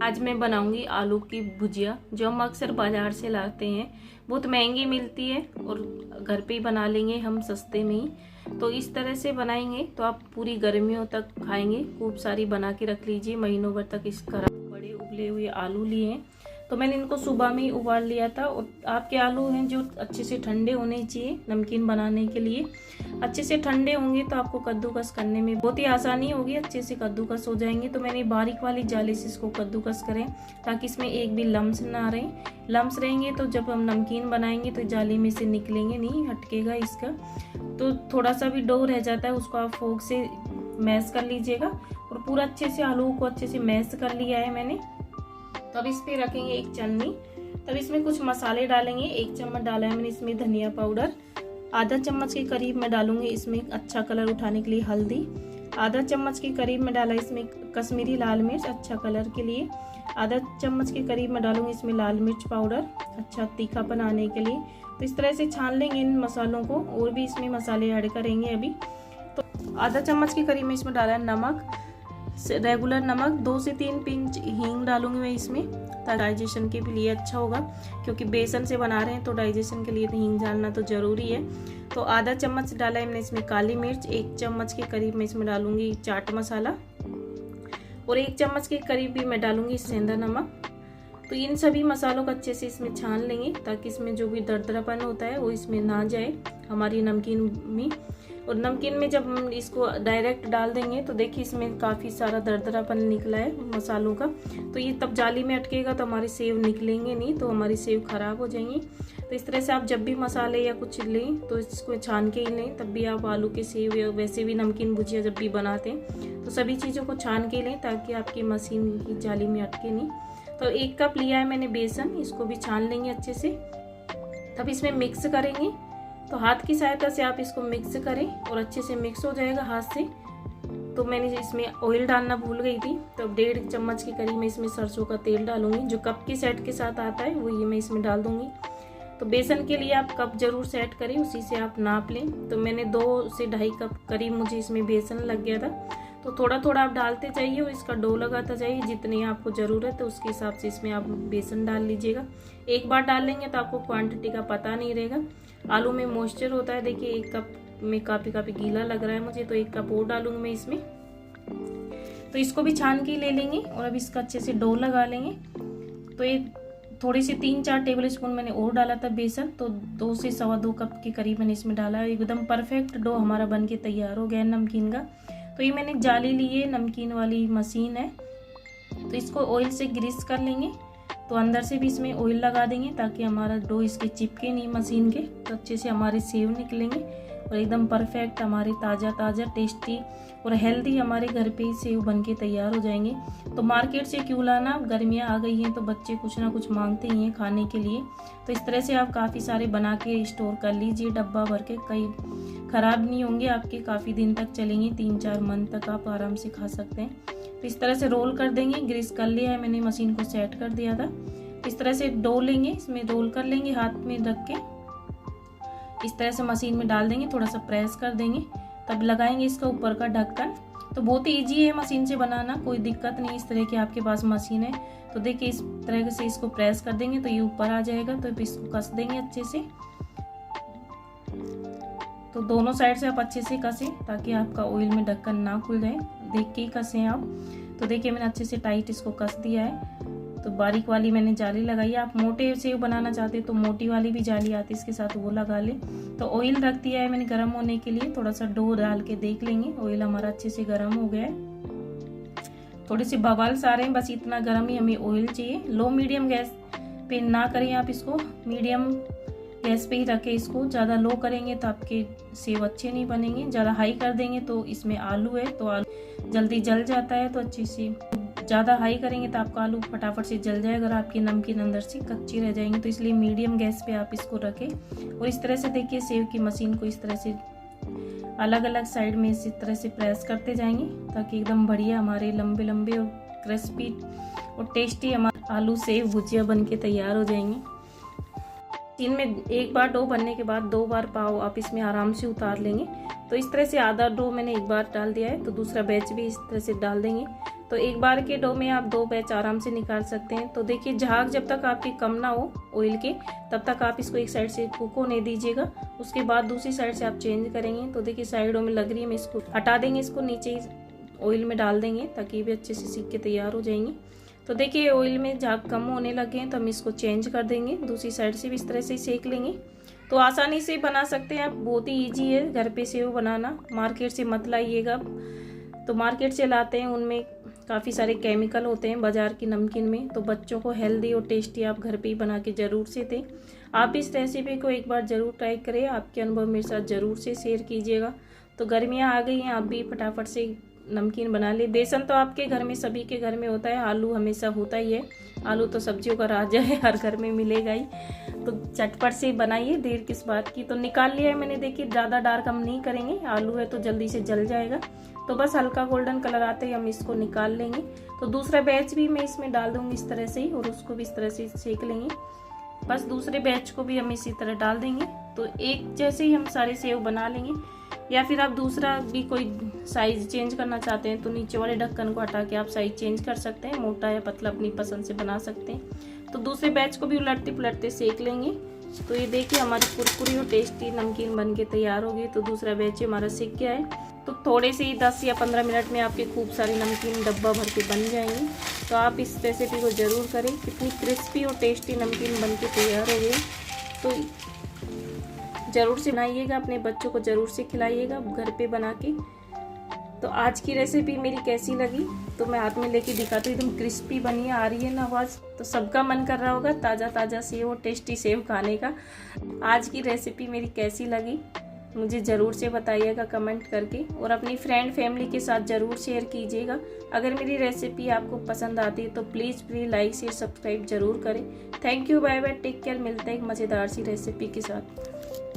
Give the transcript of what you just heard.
आज मैं बनाऊंगी आलू की भुजिया, जो हम अक्सर बाजार से लाते हैं। बहुत महंगी मिलती है और घर पे ही बना लेंगे हम सस्ते में ही। तो इस तरह से बनाएंगे तो आप पूरी गर्मियों तक खाएंगे। खूब सारी बना के रख लीजिए, महीनों भर तक। इस तरह बड़े उबले हुए आलू लिए हैं, तो मैंने इनको सुबह में ही उबाल लिया था। और आपके आलू हैं जो अच्छे से ठंडे होने चाहिए नमकीन बनाने के लिए। अच्छे से ठंडे होंगे तो आपको कद्दूकस करने में बहुत ही आसानी होगी, अच्छे से कद्दूकस हो जाएंगे। तो मैंने बारीक वाली जाली से इसको कद्दूकस करें ताकि इसमें एक भी लम्स ना रहे। लम्स रहेंगे तो जब हम नमकीन बनाएंगे तो जाली में से निकलेंगे नहीं, हटकेगा इसका। तो थोड़ा सा भी डो रह जाता है उसको आप फोक से मैश कर लीजिएगा। और पूरा अच्छे से आलू को अच्छे से मैश कर लिया है मैंने। तो अब इस पे रखेंगे एक चन्नी। तब इसमें कुछ मसाले डालेंगे। 1 चम्मच डाला है मैंने इसमें धनिया पाउडर। आधा चम्मच के करीब मैं डालूंगी इसमें अच्छा कलर उठाने के लिए हल्दी। आधा चम्मच के करीब मैं डाला इसमें कश्मीरी लाल मिर्च, अच्छा कलर के लिए। आधा चम्मच के करीब मैं डालूंगी इसमें लाल मिर्च पाउडर, अच्छा तीखापन आने के लिए। तो इस तरह से छान लेंगे इन मसालों को। और भी इसमें मसाले ऐड करेंगे अभी। तो आधा चम्मच के करीब में इसमें डाला है नमक, रेगुलर नमक। 2 से 3 पिंच हींग डालूंगी मैं इसमें, डाइजेशन के लिए अच्छा होगा, क्योंकि बेसन से बना रहे हैं तो डाइजेशन के लिए तो हींग डालना तो जरूरी है। तो आधा चम्मच डाला है मैंने इसमें काली मिर्च। 1 चम्मच के करीब मैं इसमें डालूंगी चाट मसाला। और 1 चम्मच के करीब भी मैं डालूंगी सेंधा नमक। तो इन सभी मसालों को अच्छे से इसमें छान लेंगे ताकि इसमें जो भी दरदरापन होता है वो इसमें ना जाए हमारी नमकीन में। और नमकीन में जब हम इसको डायरेक्ट डाल देंगे तो देखिए इसमें काफ़ी सारा दरदरापन निकला है मसालों का। तो ये तब जाली में अटकेगा तो हमारी सेव निकलेंगे नहीं, तो हमारी सेव खराब हो जाएंगी। तो इस तरह से आप जब भी मसाले या कुछ लें तो इसको छान के ही लें। तब भी आप आलू के सेव या वैसे भी नमकीन भुजिया जब भी बनाते हैं तो सभी चीज़ों को छान के लें ताकि आपकी मशीन की जाली में अटके नहीं। तो 1 कप लिया है मैंने बेसन, इसको भी छान लेंगे अच्छे से। तब इसमें मिक्स करेंगे। तो हाथ की सहायता से आप इसको मिक्स करें और अच्छे से मिक्स हो जाएगा हाथ से। तो मैंने इसमें ऑयल डालना भूल गई थी, तो अब 1.5 चम्मच के करीब मैं इसमें सरसों का तेल डालूंगी। जो कप के सेट के साथ आता है वो ये मैं इसमें डाल दूंगी। तो बेसन के लिए आप कप जरूर सेट करें, उसी से आप नाप लें। तो मैंने 2 से 2.5 कप करीब मुझे इसमें बेसन लग गया था। तो थोड़ा थोड़ा आप डालते जाइए और इसका डो लगाता जाइए। जितनी आपको ज़रूरत है उसके हिसाब से इसमें आप बेसन डाल लीजिएगा। एक बार डाल लेंगे तो आपको क्वांटिटी का पता नहीं रहेगा। आलू में मॉइस्चर होता है, देखिए 1 कप में काफ़ी गीला लग रहा है मुझे, तो 1 कप और डालूंगी मैं इसमें। तो इसको भी छान के ले लेंगे और अब इसका अच्छे से डो लगा लेंगे। तो ये थोड़ी सी 3-4 टेबल स्पून मैंने और डाला था बेसन। तो 2 से 2.25 कप के करीब मैंने इसमें डाला है। एकदम परफेक्ट डो हमारा बन के तैयार हो गया है नमकीन का। तो ये मैंने जाली ली है, नमकीन वाली मशीन है। तो इसको ऑयल से ग्रीस कर लेंगे। तो अंदर से भी इसमें ऑयल लगा देंगे ताकि हमारा डो इसके चिपके नहीं मशीन के। तो अच्छे से हमारे सेव निकलेंगे और एकदम परफेक्ट हमारे ताज़ा टेस्टी और हेल्दी हमारे घर पे ही सेव बन के तैयार हो जाएंगे। तो मार्केट से क्यों लाना, गर्मियाँ आ गई हैं तो बच्चे कुछ ना कुछ मांगते ही हैं खाने के लिए। तो इस तरह से आप काफ़ी सारे बना के स्टोर कर लीजिए डब्बा भर के। कई ख़राब नहीं होंगे आपके, काफ़ी दिन तक चलेंगे, 3-4 मंथ तक आप आराम से खा सकते हैं। तो इस तरह से रोल कर देंगे। ग्रीस कर लिया है मैंने, मशीन को सेट कर दिया था। इस तरह से डो लेंगे, इसमें रोल कर लेंगे हाथ में रख के। इस तरह से मशीन में डाल देंगे, थोड़ा सा प्रेस कर देंगे। तब लगाएंगे इसका ऊपर का ढक्कन। तो बहुत ही ईजी है मशीन से बनाना, कोई दिक्कत नहीं। इस तरह की आपके पास मशीन है तो देखिए इस तरह से इसको प्रेस कर देंगे तो ये ऊपर आ जाएगा। तो इसको कस देंगे अच्छे से। तो दोनों साइड से आप अच्छे से कसें ताकि आपका ऑयल में ढक्कन ना खुल जाए। देख के ही कसें आप। तो देखिए मैंने अच्छे से टाइट इसको कस दिया है। तो बारीक वाली मैंने जाली लगाई है। आप मोटे सेव बनाना चाहते तो मोटी वाली भी जाली आती है इसके साथ, वो लगा ले। तो ऑयल रख दिया है मैंने गर्म होने के लिए। थोड़ा सा डो डाल के देख लेंगे। ऑयल हमारा अच्छे से गर्म हो गया है। थोड़े से बबल्स आ रहे हैं, बस इतना गर्म ही हमें ऑयल चाहिए। लो मीडियम गैस पे ना करें आप इसको, मीडियम गैस पे ही रखें इसको। ज़्यादा लो करेंगे तो आपके सेव अच्छे नहीं बनेंगे। ज़्यादा हाई कर देंगे तो इसमें आलू है तो आलू जल्दी जल जाता है। तो अच्छे से ज़्यादा हाई करेंगे तो आपका आलू फटाफट से जल जाएगा और आपकी नमकीन अंदर से कच्ची रह जाएंगी। तो इसलिए मीडियम गैस पे आप इसको रखें। और इस तरह से देखिए सेव की मशीन को इस तरह से अलग अलग साइड में इसी तरह से प्रेस करते जाएंगे ताकि एकदम बढ़िया हमारे लंबे लंबे और क्रिस्पी और टेस्टी हमारे आलू सेव भुजिया बन के तैयार हो जाएंगे। इनमें एक बार डो बनने के बाद 2 बार पाव आप इसमें आराम से उतार लेंगे। तो इस तरह से आधा डो मैंने एक बार डाल दिया है, तो दूसरा बैच भी इस तरह से डाल देंगे। तो एक बार के डो में आप 2 बैच आराम से निकाल सकते हैं। तो देखिए झाग जब तक आपके कम ना हो ऑयल के, तब तक आप इसको एक साइड से कुक होने दीजिएगा। उसके बाद दूसरी साइड से आप चेंज करेंगे। तो देखिए साइडों में लग रही है, मैं इसको हटा देंगे, इसको नीचे ही ऑयल में डाल देंगे ताकि भी अच्छे से सीख के तैयार हो जाएंगी। तो देखिए ऑयल में झाग कम होने लगे हैं तो हम इसको चेंज कर देंगे, दूसरी साइड से भी इस तरह से सेक लेंगे। तो आसानी से बना सकते हैं आप, बहुत ही ईजी है घर पे सेव बनाना। मार्केट से मत लाइएगा, तो मार्केट से लाते हैं उनमें काफ़ी सारे केमिकल होते हैं बाज़ार की नमकीन में। तो बच्चों को हेल्दी और टेस्टी आप घर पे ही बना के ज़रूर से दें। आप इस रेसिपी को एक बार ज़रूर ट्राई करें, आपके अनुभव मेरे साथ ज़रूर से शेयर कीजिएगा। तो गर्मियाँ आ गई हैं, आप भी फटाफट से नमकीन बना ले। बेसन तो आपके घर में सभी के घर में होता है, आलू हमेशा होता ही है, आलू तो सब्जियों का राजा है, हर घर में मिलेगा ही। तो झटपट से बनाइए, देर किस बात की। तो निकाल लिया है मैंने, देखिए ज़्यादा डार्क हम नहीं करेंगे, आलू है तो जल्दी से जल जाएगा। तो बस हल्का गोल्डन कलर आते ही हम इसको निकाल लेंगे। तो दूसरा बैच भी मैं इसमें डाल दूंगी इस तरह से ही, और उसको भी इस तरह से सेक लेंगे। बस दूसरे बैच को भी हम इसी तरह डाल देंगे। तो एक जैसे ही हम सारे सेव बना लेंगे, या फिर आप दूसरा भी कोई साइज चेंज करना चाहते हैं तो नीचे वाले ढक्कन को हटा के आप साइज चेंज कर सकते हैं, मोटा या पतला अपनी पसंद से बना सकते हैं। तो दूसरे बैच को भी उलटते पुलटते सेक लेंगे। तो ये देखिए हमारी कुरकुरी और टेस्टी नमकीन बन के तैयार हो गई। तो दूसरा बैच हमारा सेक गया है। तो थोड़े से ही 10 या 15 मिनट में आपके खूब सारी नमकीन डब्बा भर के बन जाएंगी। तो आप इस रेसिपी को ज़रूर करें, कितनी क्रिस्पी और टेस्टी नमकीन बन के तैयार हो गई। तो ज़रूर से बनाइएगा, अपने बच्चों को ज़रूर से खिलाइएगा घर पे बना के। तो आज की रेसिपी मेरी कैसी लगी, तो मैं हाथ में लेके दिखाती हूँ, एकदम क्रिस्पी बनी आ रही है ना आवाज़। तो सबका मन कर रहा होगा ताज़ा ताज़ा सेव और टेस्टी सेव खाने का। आज की रेसिपी मेरी कैसी लगी मुझे ज़रूर से बताइएगा कमेंट करके, और अपनी फ्रेंड फैमिली के साथ ज़रूर शेयर कीजिएगा। अगर मेरी रेसिपी आपको पसंद आती है तो प्लीज़ लाइक शेयर सब्सक्राइब ज़रूर करें। Thank you, bye bye, take care. मिलते हैं एक मज़ेदार सी रेसिपी के साथ।